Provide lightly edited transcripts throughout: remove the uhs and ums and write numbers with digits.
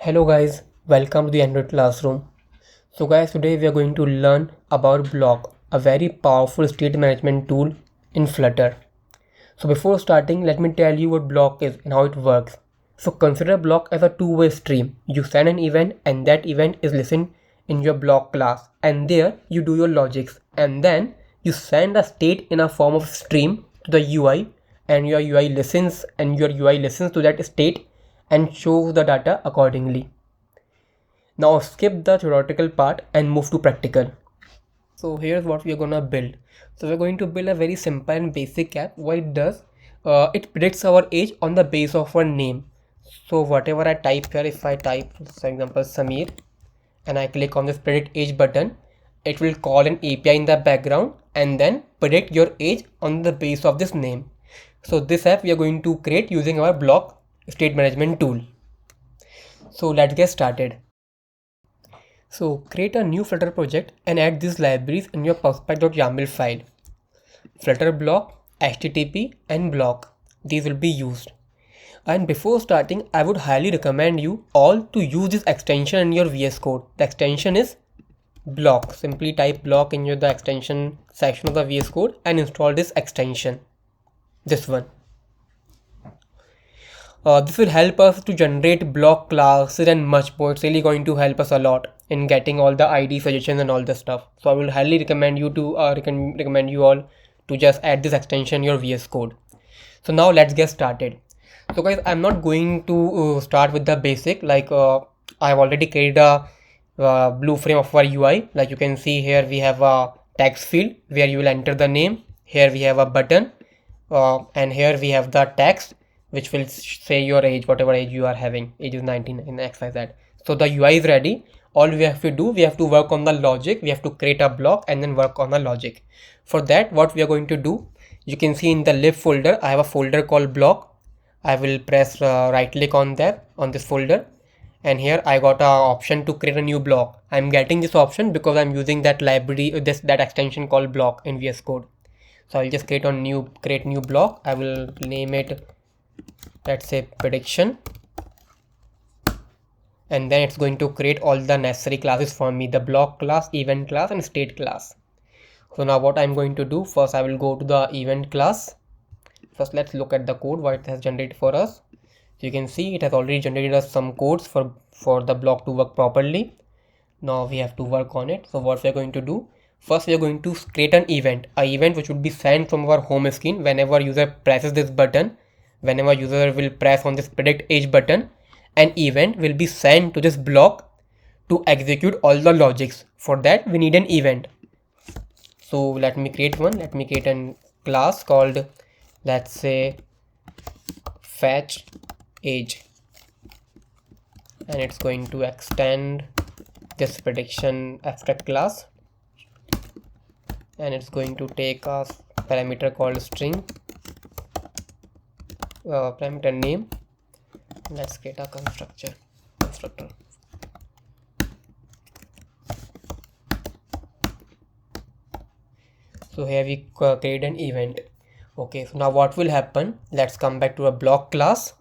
Hello guys, welcome to the Android classroom. So guys, today we are going to learn about BLoC, a very powerful state management tool in Flutter. So before starting, let me tell you what BLoC is and how it works. So consider BLoC as a two-way stream. You send an event and that event is listened in your BLoC class, and there you do your logics, and then you send a state in a form of stream to the UI, and your UI listens to that state and shows the data accordingly. Now skip the theoretical part and move to practical. So here's what we are gonna build. So we're going to build a very simple and basic app. What it does, it predicts our age on the base of our name. So whatever I type here, if I type for example Samir and I click on this predict age button, it will call an API in the background and then predict your age on the base of this name. So this app we are going to create using our BLoC state management tool. So let's get started. So create a new Flutter project and add these libraries in your prospect.yaml file. Flutter BLoC, HTTP and BLoC. These will be used. And before starting, I would highly recommend you all to use this extension in your VS Code. The extension is BLoC. Simply type BLoC in the extension section of the VS Code and install this extension. This one. This will help us to generate BLoC classes and much more. It's really going to help us a lot in getting all the ID suggestions and all the stuff. So I will highly recommend you to recommend you all to just add this extension in your VS Code. So now let's get started. So guys, I'm not going to start with the basic. Like I have already created a blue frame of our UI. Like you can see here, we have a text field where you will enter the name. Here we have a button, and here we have the text which will say your age, whatever age you are having. Age is 19 in XYZ. So the UI is ready. All we have to do, we have to work on the logic. We have to create a block and then work on the logic. For that, what we are going to do, you can see in the lib folder, I have a folder called BLoC. I will press right click on this folder, and here I got an option to create a new block. I'm getting this option because I'm using that library, that extension called BLoC in VS Code. So I'll just create new block. I will name it, let's say, prediction, and then it's going to create all the necessary classes for me: the BLoC class, event class and state class. So now what I'm going to do, first I will go to the event class. First let's look at the code, what it has generated for us. So you can see it has already generated us some codes for the BLoC to work properly. Now we have to work on it. So what we are going to do, first we are going to create an event which would be sent from our home screen whenever user presses this button. Whenever user will press on this predict age button, an event will be sent to this BLoC to execute all the logics. For that we need an event. So let me create one. Let me create a class called, let's say, fetch age, and it's going to extend this prediction abstract class, and it's going to take a parameter called string, parameter name. Let's create a constructor. So here we create an event. Okay, so now what will happen, let's come back to a BLoC class.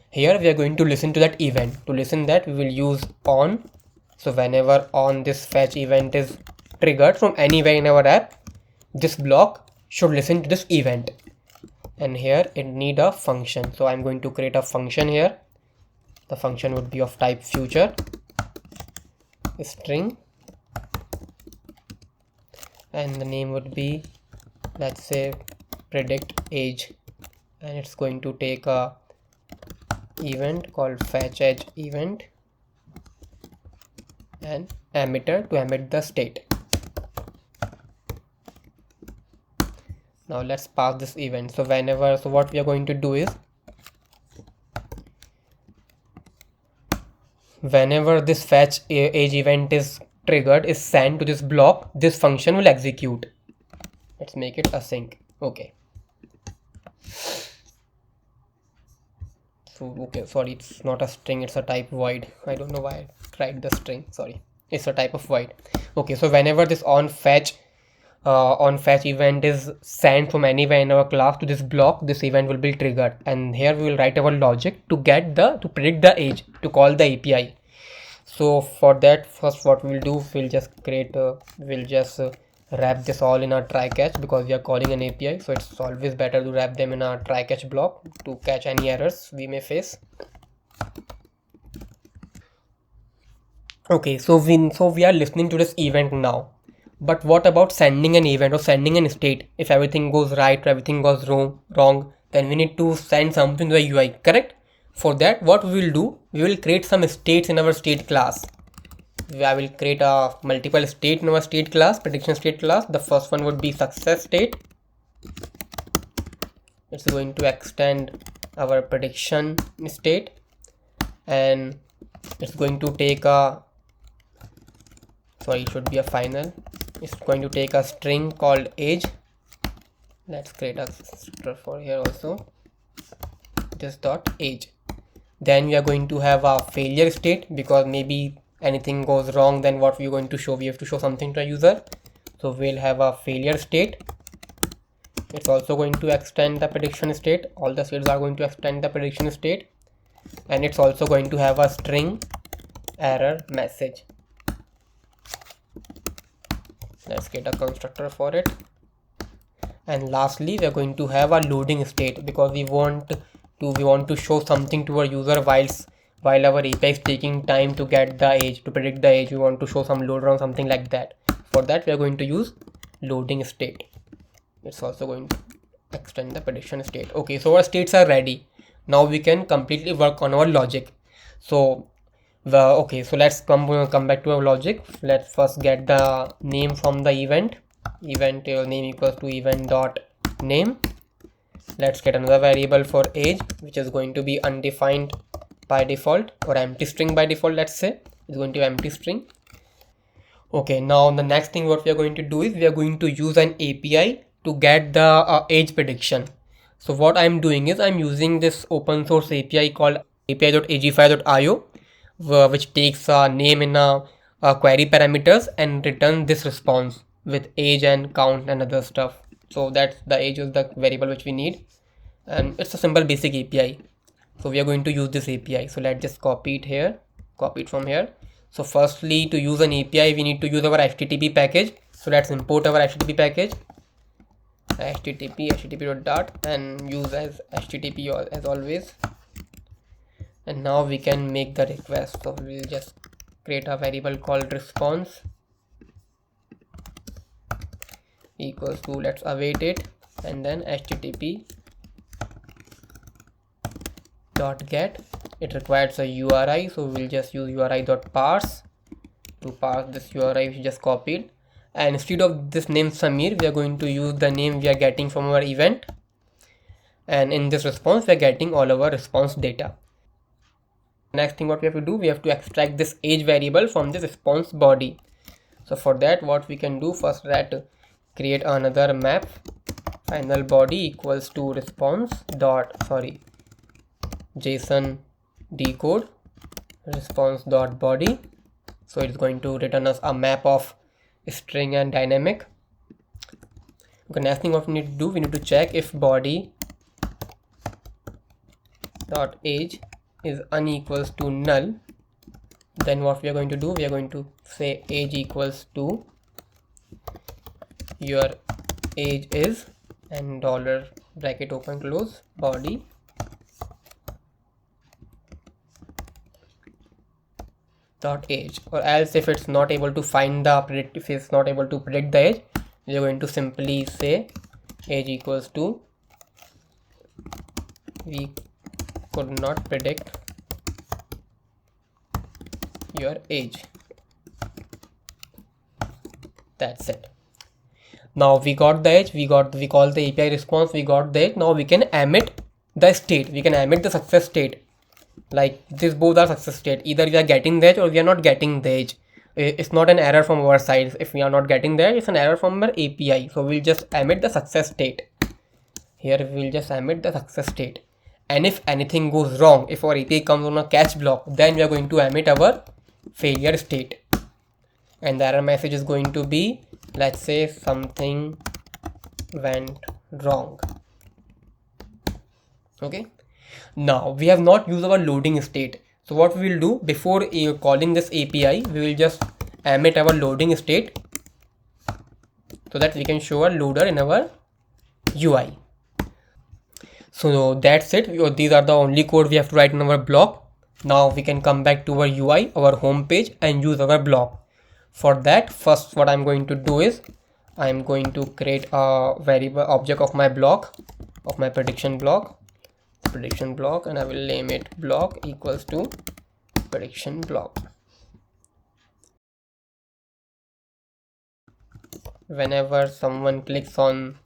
Here we are going to listen to that event. To listen that, we will use on. So whenever on this fetch event is triggered from anywhere in our app, this BLoC should listen to this event. And here it need a function. So I'm going to create a function here. The function would be of type future string, and the name would be, let's say, predict age, and it's going to take a event called fetch age event and emitter to emit the state. Now let's pass this event. So what we are going to do is, whenever this fetch age event is triggered, is sent to this BLoC, this function will execute. Let's make it async. Okay. So okay, sorry, it's not a string, it's a type void. I don't know why I tried the string. Sorry, it's a type of void. Okay, so whenever this on fetch on fetch event is sent from anywhere in our class to this block, this event will be triggered, and here we will write our logic to predict the age, to call the API. So for that, first what we'll do, we'll just wrap this all in our try catch, because we are calling an API, so it's always better to wrap them in our try catch block to catch any errors we may face. Okay, so we are listening to this event now, but what about sending an event or sending an state? If everything goes right or everything goes wrong, then we need to send something to the UI, correct? For that, what we will do, we will create some states in our state class. I will create a multiple state in our state class, prediction state class. The first one would be success state. It's going to extend our prediction state, and it's going to take a, sorry, it should be a final. It's going to take a string called age. Let's create a struct for here also, this dot age. Then we are going to have a failure state, because maybe anything goes wrong, then what we're going to show, we have to show something to a user, so we'll have a failure state. It's also going to extend the prediction state. All the states are going to extend the prediction state, and it's also going to have a string error message. Let's get a constructor for it. And lastly, we are going to have a loading state, because we want to show something to our user while our API is taking time to get the age, to predict the age. We want to show some loader or something like that. For that, we are going to use loading state. It's also going to extend the prediction state. Okay, so our states are ready. Now we can completely work on our logic. So okay, so let's come back to our logic. Let's first get the name from the event. Event name equals to event dot name. Let's get another variable for age, which is going to be undefined by default, or empty string by default. Let's say it's going to be empty string. Okay, now the next thing what we are going to do is we are going to use an API to get the age prediction. So what I'm doing is I'm using this open source API called api.agify.io, which takes a name in a query parameters and returns this response with age and count and other stuff. So that's the age is the variable which we need, and it's a simple basic API. So we are going to use this API. So let's just copy it here, copy it from here. So firstly, to use an API, we need to use our HTTP package. So let's import our HTTP package, http and use as HTTP as always. And now we can make the request. So we'll just create a variable called response equals to, let's await it, and then http dot get. It requires a URI, so we'll just use URI.parse to parse this URI which we just copied. And instead of this name Samir, we are going to use the name we are getting from our event, and in this response we are getting all our response data. Next thing what we have to do, we have to extract this age variable from this response body. So for that, what we can do, first that create another map, final body equals to response dot, JSON decode response dot body. So it's going to return us a map of string and dynamic. Okay, next thing what we need to do, we need to check if body dot age is unequals to null. Then what we are going to do, we are going to say age equals to your age is, and dollar bracket open close body dot age. Or else if it's not able to find the predict, if it's not able to predict the age, we are going to simply say age equals to we could not predict your age. That's it. Now we got the age, we call the API response, we got the age. Now we can emit the state, we can emit the success state. Like this, both are success state. Either we are getting the age or we are not getting the age. It's not an error from our side. If we are not getting the age, it's an error from our API. So we'll just emit the success state. Here we'll just emit the success state. And if anything goes wrong, if our API comes on a catch block, then we are going to emit our failure state. And the error message is going to be let's say something went wrong. Okay, now we have not used our loading state. So what we will do before calling this API, we will just emit our loading state so that we can show a loader in our UI. So that's it. These are the only code we have to write in our block. Now we can come back to our UI, our home page, and use our block. For that, first what I'm going to do is I'm going to create a variable object of my block, of my prediction block, and I will name it block equals to prediction block. Whenever someone clicks on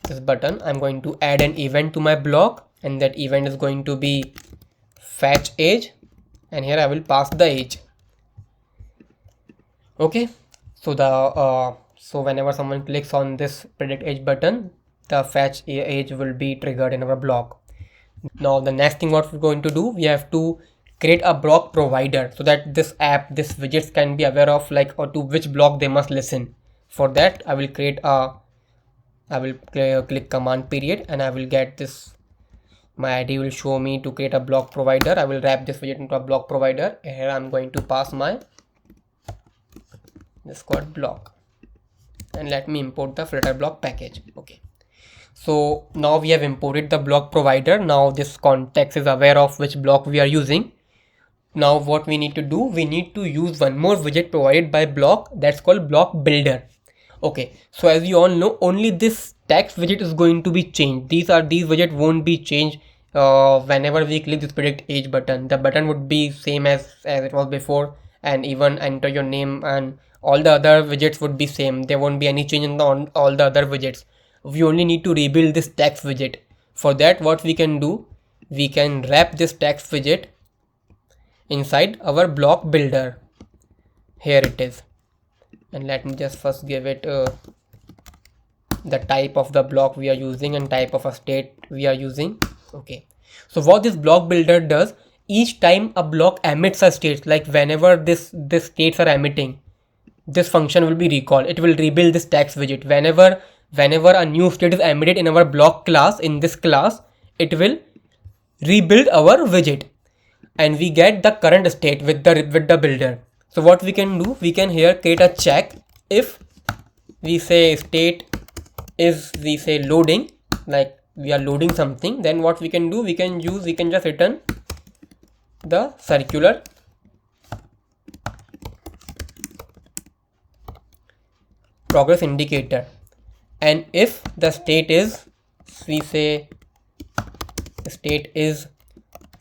this button, I'm going to add an event to my block, and that event is going to be fetch age, and here I will pass the age. Okay, so so whenever someone clicks on this predict age button, the fetch age will be triggered in our block. Now the next thing what we're going to do, we have to create a block provider so that this widgets can be aware of like or to which block they must listen. For that I will click command period, and I will get this, my ID will show me to create a block provider. I will wrap this widget into a block provider. Here I'm going to pass my this called block, and let me import the Flutter BLoC package. Okay, so now we have imported the block provider. Now this context is aware of which block we are using. Now what we need to do, we need to use one more widget provided by block, that's called block builder. Okay, so as you all know, only this text widget is going to be changed. These widget won't be changed whenever we click this predict age button. The button would be same as it was before, and even enter your name and all the other widgets would be same. There won't be any change in all the other widgets. We only need to rebuild this text widget. For that, what we can do, we can wrap this text widget inside our block builder. Here it is, and let me just first give it the type of the block we are using and type of a state we are using. Okay, so what this block builder does, each time a block emits a state, like whenever this states are emitting, this function will be recalled. It will rebuild this text widget. Whenever a new state is emitted in our block class, in this class, it will rebuild our widget, and we get the current state with the builder. So what we can do, we can here create a check. If we say state is, we say loading, like we are loading something, then what we can do, we can just return the circular progress indicator. And if the state is, we say state is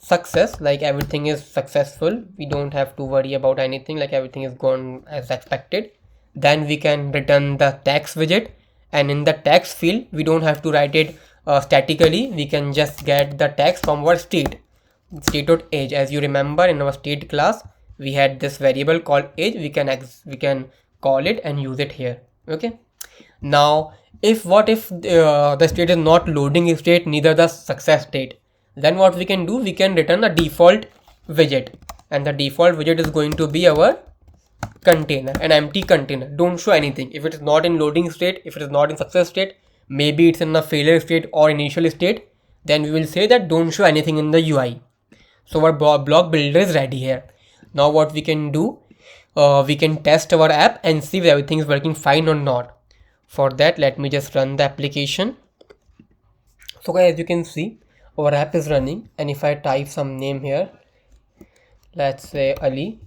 success, like everything is successful, we don't have to worry about anything, like everything is gone as expected, then we can return the text widget. And in the text field, we don't have to write it statically, we can just get the text from our state.age. As you remember, in our state class we had this variable called age. We can call it and use it here. Okay, now if the state is not loading state, neither the success state, then what we can do, we can return a default widget, and the default widget is going to be our container, an empty container. Don't show anything. If it is not in loading state, if it is not in success state, maybe it's in a failure state or initial state, then we will say that don't show anything in the UI. So our block builder is ready here. Now what we can do, we can test our app and see if everything is working fine or not. For that, let me just run the application. So guys, as you can see, our app is running, and if I type some name here, let's say Ali,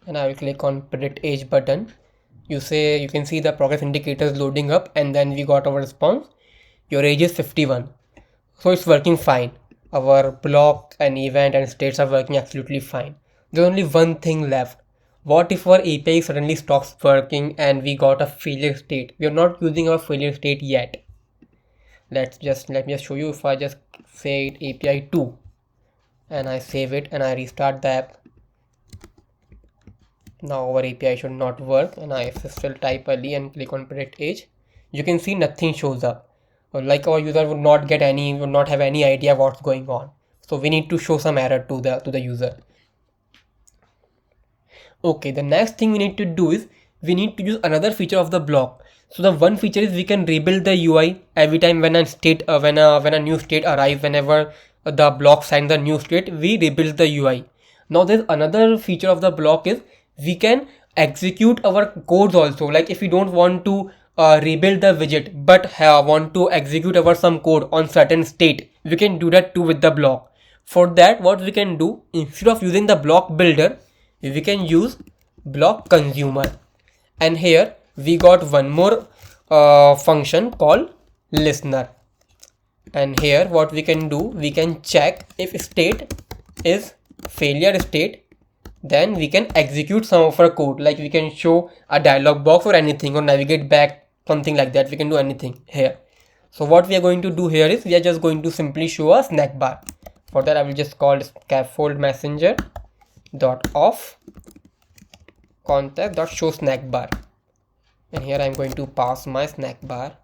and I will click on predict age button, you can see the progress indicators loading up, and then we got our response, your age is 51. So it's working fine. Our block and event and states are working absolutely fine. There's only one thing left. What if our API suddenly stops working and we got a failure state? We are not using our failure state yet. Let me just show you. If I just say it API 2 and I save it and I restart the app, now our API should not work, and I still type Ali and click on predict age. You can see nothing shows up, like our user would not have any idea what's going on. So we need to show some error to the user. Okay, the next thing we need to do is we need to use another feature of the block. So the one feature is we can rebuild the UI every time when a state when a new state arrives. Whenever the block sends the new state, we rebuild the UI. Now there's another feature of the block is we can execute our codes also. Like if we don't want to rebuild the widget but want to execute our some code on certain state, we can do that too with the block. For that, what we can do, instead of using the block builder, we can use block consumer. And here we got one more function called listener. And here what we can do, we can check if state is failure state, then we can execute some of our code. Like we can show a dialog box or anything, or navigate back, something like that. We can do anything here. So what we are going to do here is we are just going to simply show a snack bar. For that I will just call scaffold messenger dot off context dot show snack bar, and here I am going to pass my snack bar,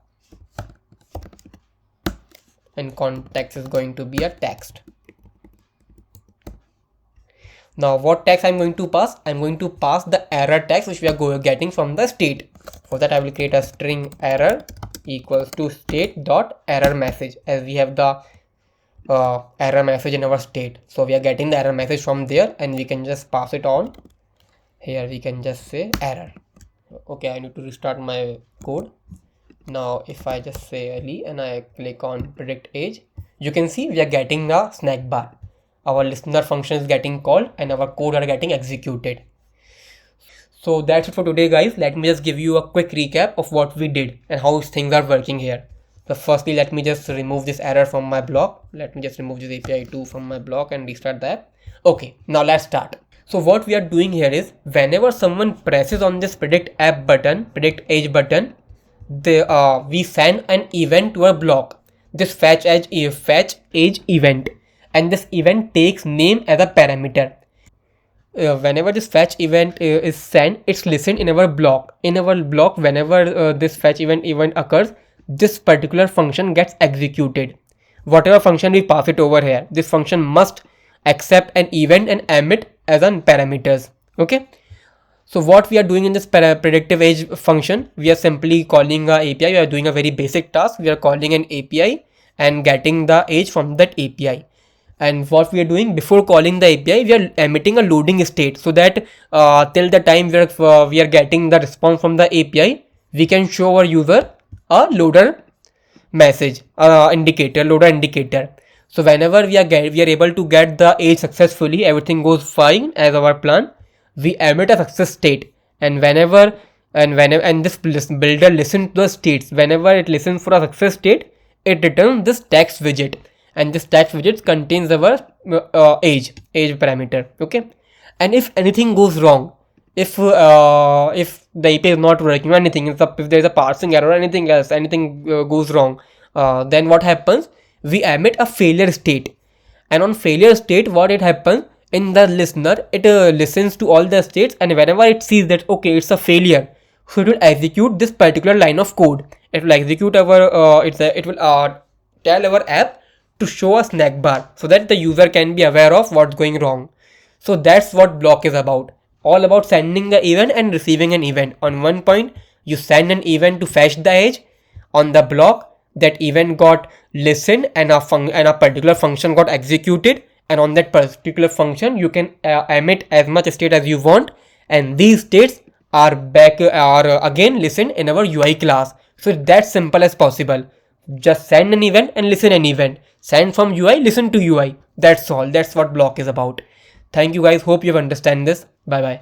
and context is going to be a text. Now what text I'm going to pass? I'm going to pass the error text which we are getting from the state. For that I will create a string error equals to state dot error message, as we have the error message in our state. So we are getting the error message from there, and we can just pass it on. Here we can just say error. Okay, I need to restart my code. Now if I just say early and I click on predict age, you can see we are getting a snack bar. Our listener function is getting called and our code are getting executed. So that's it for today, guys. Let me just give you a quick recap of what we did and how things are working here. So firstly, let me just remove this error from my block. Let me just remove this API 2 from my block and restart the app. Okay, now let's start. So what we are doing here is whenever someone presses on this predict app button, predict age button, we send an event to a block, this fetch age event, and this event takes name as a parameter. Whenever this fetch event is sent, it's listened in our block. In our block, whenever this fetch event occurs, this particular function gets executed. Whatever function we pass it over here, this function must accept an event and emit as an parameters. Okay. So what we are doing in this predictive age function, we are simply calling a API. We are doing a very basic task. We are calling an API and getting the age from that API. And what we are doing before calling the API, we are emitting a loading state, so that till the time we are getting the response from the API, we can show our user a loader message, loader indicator. So whenever we are able to get the age successfully, everything goes fine as our plan, we emit a success state. And whenever this builder listens to the states, whenever it listens for a success state, it returns this text widget, and this text widget contains our age parameter. Okay, and if anything goes wrong, if the API is not working or anything, if there is a parsing error or anything else, anything goes wrong, then what happens? We emit a failure state, and on failure state, what it happens in the listener, it listens to all the states, and whenever it sees that okay, it's a failure, so it will execute this particular line of code. It will execute our it will tell our app to show a snack bar, so that the user can be aware of what's going wrong. So that's what block is about. All about sending the event and receiving an event. On one point, you send an event to fetch the age. On the block, that event got listened and a particular function got executed. And on that particular function, you can emit as much state as you want. And these states are again listened in our UI class. So it's that simple as possible. Just send an event and listen an event. Send from UI, listen to UI. That's all. That's what block is about. Thank you guys. Hope you understand this. Bye bye.